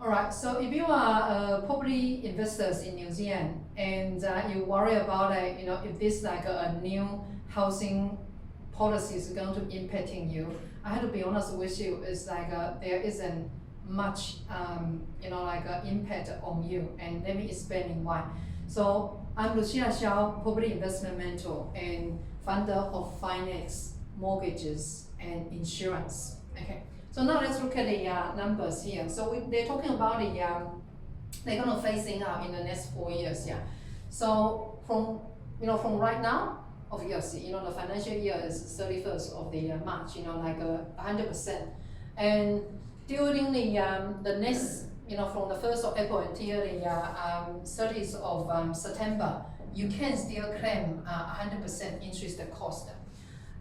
Alright, so if you are property investors in New Zealand and you worry about if this like a new housing policy is going to impacting you, I have to be honest with you, it's like there isn't much impact on you, and let me explain why. So I'm Lucia Xiao, property investment mentor and founder of finance, mortgages and insurance. Okay. So now let's look at the numbers here. So they're talking about they're going to phasing out in the next 4 years. Yeah. So from right now, obviously, the financial year is 31st of the March. 100%. And during the next, from the 1st of April until the 30th of September, you can still claim 100% interest cost.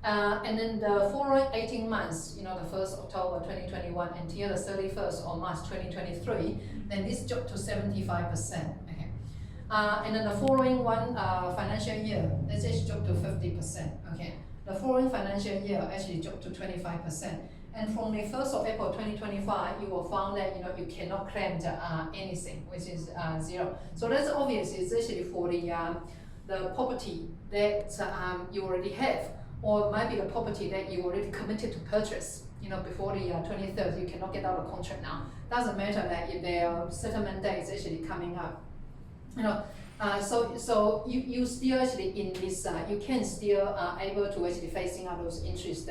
And then the following 18 months, the 1st October 2021 until the 31st of March 2023, then this dropped to 75%. Okay. And then the following one financial year, this actually dropped to 50%. Okay. The following financial year actually dropped to 25%. And from the 1st of April 2025, you will find that you cannot claim anything, which is zero. So that's obvious. It's actually for the property that you already have, or it might be the property that you already committed to purchase, before the 23rd, you cannot get out of contract now. Doesn't matter that if their settlement date is actually coming up. So you still actually in this, you can still able to actually phasing out those interest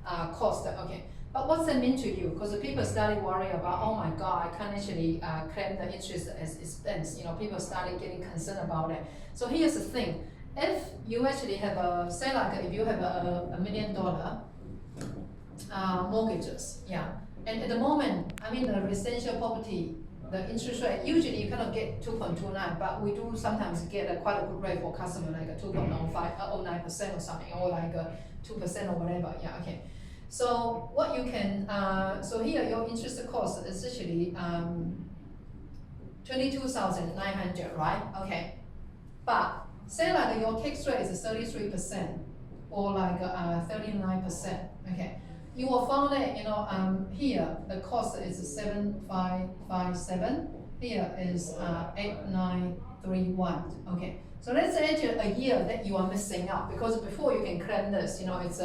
cost. Okay. But what's that mean to you? Because the people started worrying about, oh my God, I can't actually claim the interest as expense. People started getting concerned about it. So here's the thing. If you actually have if you have a $1 million mortgages, yeah, and at the moment, the residential property, the interest rate, usually you cannot get 2.29, but we do sometimes get quite a good rate for customer, like a 2.09% or something, or like a 2% or whatever, yeah, okay. So what you can, so here your interest cost is actually 22,900, right? Okay, but say like your tax rate is 33% or like 39%. Okay, you will find that here the cost is 7,557. Here is 8,931. Okay, so that's actually a year that you are missing out, because before you can claim this, it's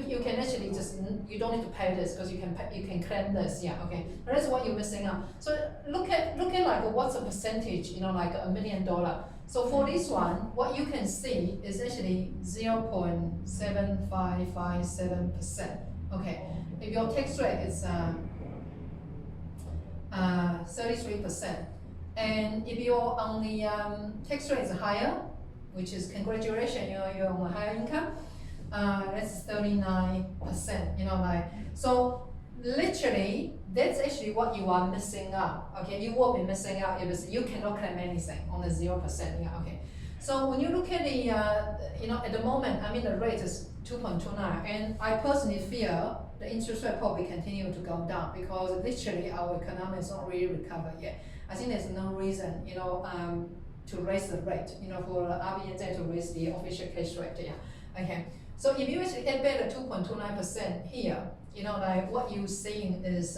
you can actually just, you don't need to pay this because you can claim this, yeah, okay. But that's what you're missing out. So look at like what's the percentage, like $1 million. So for this one, what you can see is actually 0.7557%. Okay, if your tax rate is 33%, and if your on the tax rate is higher, which is congratulations, you're on a higher income. That's 39%, so literally that's actually what you are missing out. Okay, you will be missing out if you cannot claim anything on the 0%. Yeah, okay. So when you look at the at the moment, the rate is 2.29, and I personally fear the interest rate probably continue to go down, because literally our economy is not really recovered yet. I think there's no reason to raise the rate, for RBNZ to raise the official cash rate. Yeah, okay. So if you actually add back the 2.29% here, like what you're seeing is,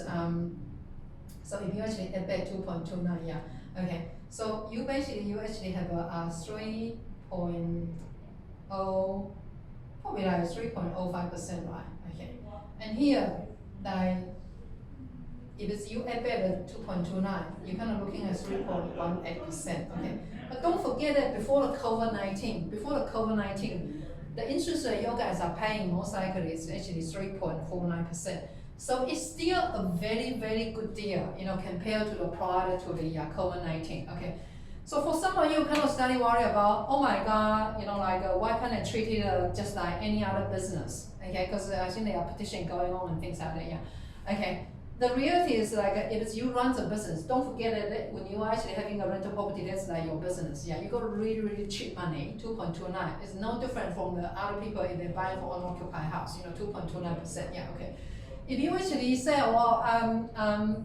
so if you actually add back 2.29, yeah, okay. So you actually have a 3.0, probably like 3.05%, right? Okay. And here, like, if it's you add back the 2.29, you're kind of looking at 3.18%, okay. But don't forget that before the COVID-19, the interest rate you guys are paying most likely is actually 3.49%. So it's still a very, very good deal, compared to the prior to the COVID-19. Okay. So for some of you kind of starting worry about, oh my God, why can't I treat it just like any other business? Okay, because I think there are petitions going on and things like that. Yeah. Okay. The reality is, like, if it's you run the business, don't forget that when you are actually having a rental property, that's like your business. Yeah, you got really, really cheap money, 2.29. It's no different from the other people if they buy for unoccupied house, 2.29%. Yeah, okay. If you actually say, well,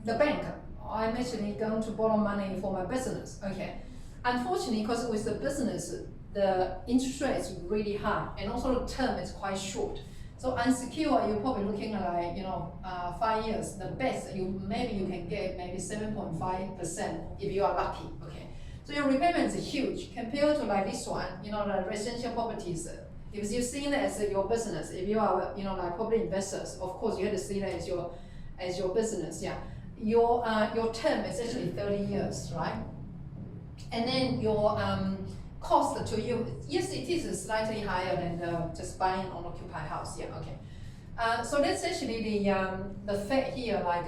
the bank, I'm actually going to borrow money for my business. Okay. Unfortunately, because with the business, the interest rate is really high, and also the term is quite short. So unsecured, you're probably looking at like, 5 years. The best, maybe you can get maybe 7.5% if you are lucky, okay? So your repayment is huge compared to like this one, the residential properties. If you see it as your business, if you are, like property investors, of course you have to see that as your business, yeah. Your term is actually 30 years, right? And then your cost to you, yes, it is slightly higher than just buying an occupied house, yeah, okay. So that's actually the fact here, like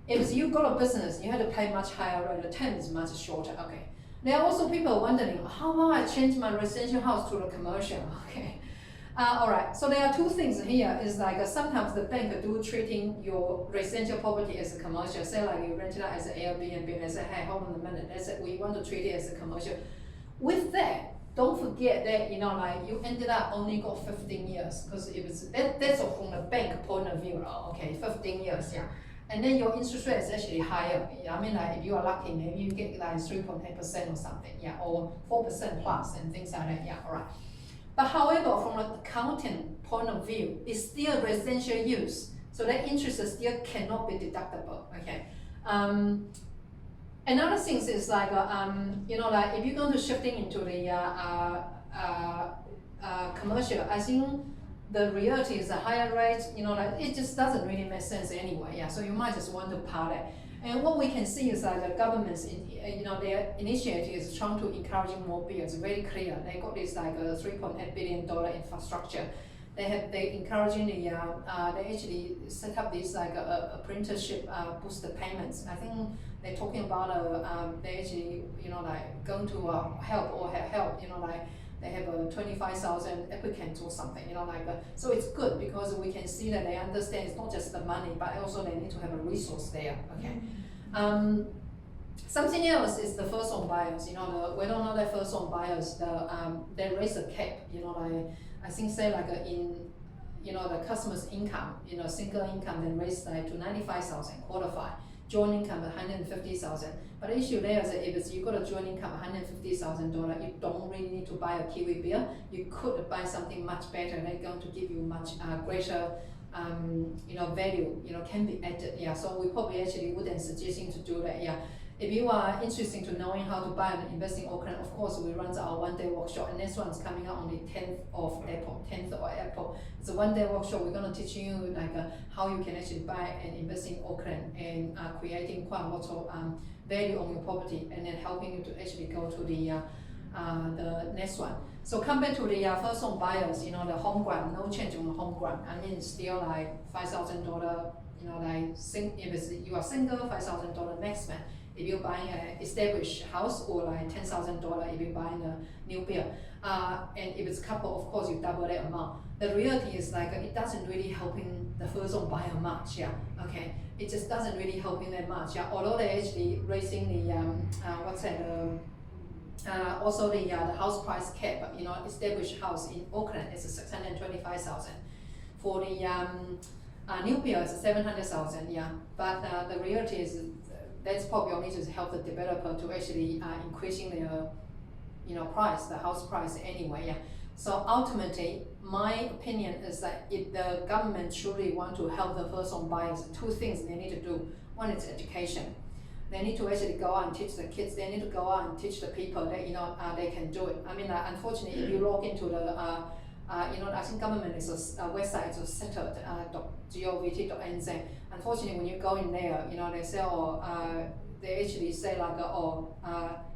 if you got a business, you have to pay much higher rate, the term is much shorter, okay. There are also people wondering, how about I change my residential house to the commercial, okay. Alright, so there are two things here, is like sometimes the bank do treating your residential property as a commercial, say like you rent it out as an Airbnb and they say, hey, hold on a minute, we want to treat it as a commercial. With that, don't forget that, like you ended up only got 15 years, because it was, that's from the bank point of view, okay, 15 years, yeah. And then your interest rate is actually higher. I mean, like if you are lucky, maybe you get like 3.8% or something, yeah, or 4% plus and things like that, yeah, alright. But however, from an accounting point of view, it's still residential use, so that interest still cannot be deductible, okay. Another thing is like, like if you're going to shifting into the commercial, I think the reality is a higher rate, like it just doesn't really make sense anyway, yeah, so you might just want to part it. And what we can see is that the government's, their initiative is trying to encouraging more builds. Very clear. They got this like a $3.8 billion infrastructure. They encouraging they actually set up this like a apprenticeship boosted payments. I think they're talking about they actually like going to help or have help. Like they have 25,000 applicants or something. So it's good because we can see that they understand it's not just the money, but also they need to have a resource there. Okay. Something else is the first home buyers. Whether or not they're first home buyers, they raise the cap. Like I think say like in the customer's income, single income, then raise like to 95,000, qualify. Joint income 150,000. But the issue there is that if you got a joint income $150,000, you don't really need to buy a Kiwi beer. You could buy something much better. They're going to give you much greater value. Can be added. Yeah. So we probably actually wouldn't suggest you to do that. Yeah. If you are interested to knowing how to buy and invest in Auckland, of course we run our one-day workshop, and next one's coming out on the 10th of April. It's a one-day workshop. We're going to teach you like how you can actually buy and invest in Auckland, and creating quite a lot of value on your property, and then helping you to actually go to the next one. So come back to the first home buyers. The home grant, no change on the home grant. I mean, still like $5,000. If you are single, $5,000 maximum. If you're buying an established house, or like $10,000 if you're buying a new build. And if it's couple, of course you double that amount. The reality is like it doesn't really helping the first home buyer much, yeah. Okay, it just doesn't really helping that much, yeah. Although they're actually raising the also the house price cap. Established house in Auckland is 625,000. For the new build it's 700,000, yeah. But the reality is that's probably only to help the developer to actually increasing their price, the house price anyway, yeah. So ultimately, my opinion is that if the government truly want to help the first home buyers, two things they need to do. One is education. They need to actually go out and teach the kids. They need to go out and teach the people that they can do it. I mean, unfortunately, if you log into the I think government is a website, it's settled.govt.nz. Unfortunately, when you go in there, they say, they actually say like,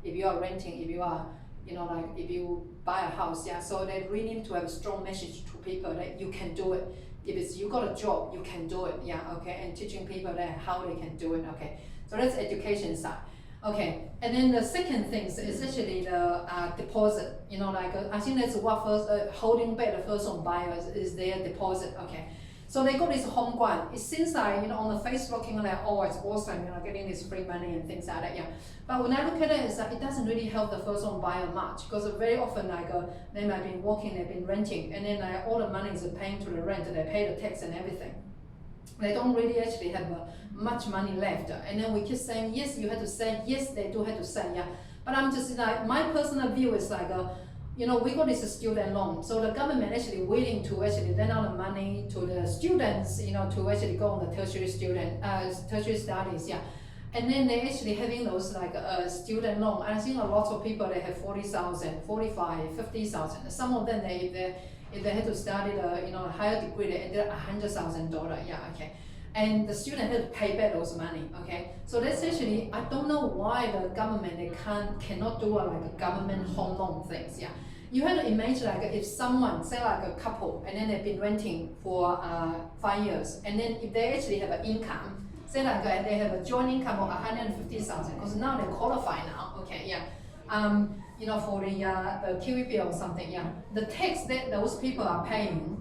if you are renting, if you are, if you buy a house, yeah. So they really need to have a strong message to people that you can do it. If it's you got a job, you can do it, yeah, okay. And teaching people that how they can do it, okay. So that's education side. Okay, and then the second thing is actually the deposit. I think that's what first holding back the first home buyers is their deposit. Okay, so they got this home grant. It seems like on the face looking like, oh, it's awesome, getting this free money and things like that. Yeah, but when I look at it, it's like it doesn't really help the first home buyer much, because very often they might be working, they've been renting, and then all the money is paying to the rent, they pay the tax and everything. They don't really actually have much money left, and then we keep saying yes, you have to say yes, they do have to say, yeah. But I'm just like, my personal view is like, we got this student loan, so the government actually willing to actually lend out the money to the students, to actually go on the tertiary studies, yeah. And then they actually having those like student loan. I think a lot of people they have 40,000, 45, 50,000. Some of them if they had to study the a higher degree, they ended $100,000. Yeah, okay. And the student had to pay back those money. Okay, so that's actually I don't know why the government they cannot do like a government home loan things. Yeah, you have to imagine like if someone say like a couple and then they've been renting for 5 years, and then if they actually have an income, say like they have a joint income of 150,000, because now they qualify now. Okay, yeah. For the QE or something. Yeah, the tax that those people are paying.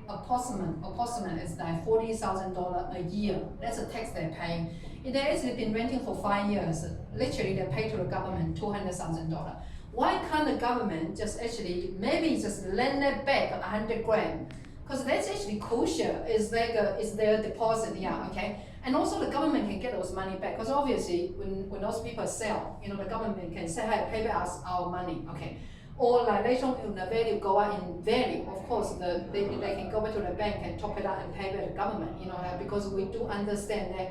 Approximate is like $40,000 a year. That's the tax they're paying. If they actually been renting for 5 years, literally they pay to the government $200,000. Why can't the government just actually maybe just lend it back 100 grand? Because that's actually crucial. Is their deposit? Yeah, okay. And also the government can get those money back, because obviously when those people sell, the government can say, hey, pay back us our money, okay. Or like later on the value go up in value, of course they can go back to the bank and top it up and pay back the government, because we do understand that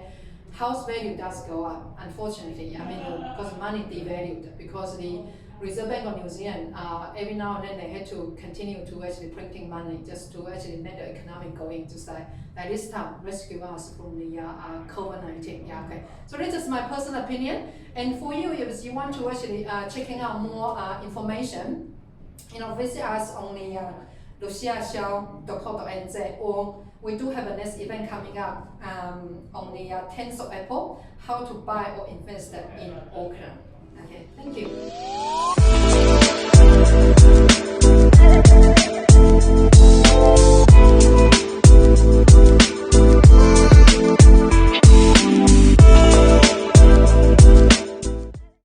house value does go up, unfortunately. I mean, because money devalued, because the Reserve Bank of New Zealand, every now and then they had to continue to actually printing money just to actually make the economy going, just like this time rescue us from the COVID-19. Yeah, okay. So this is my personal opinion. And for you, if you want to actually checking out more information, visit us on the luciashell.co.nz, or we do have a next event coming up on the 10th of April, how to buy or invest in Auckland. Okay, thank you.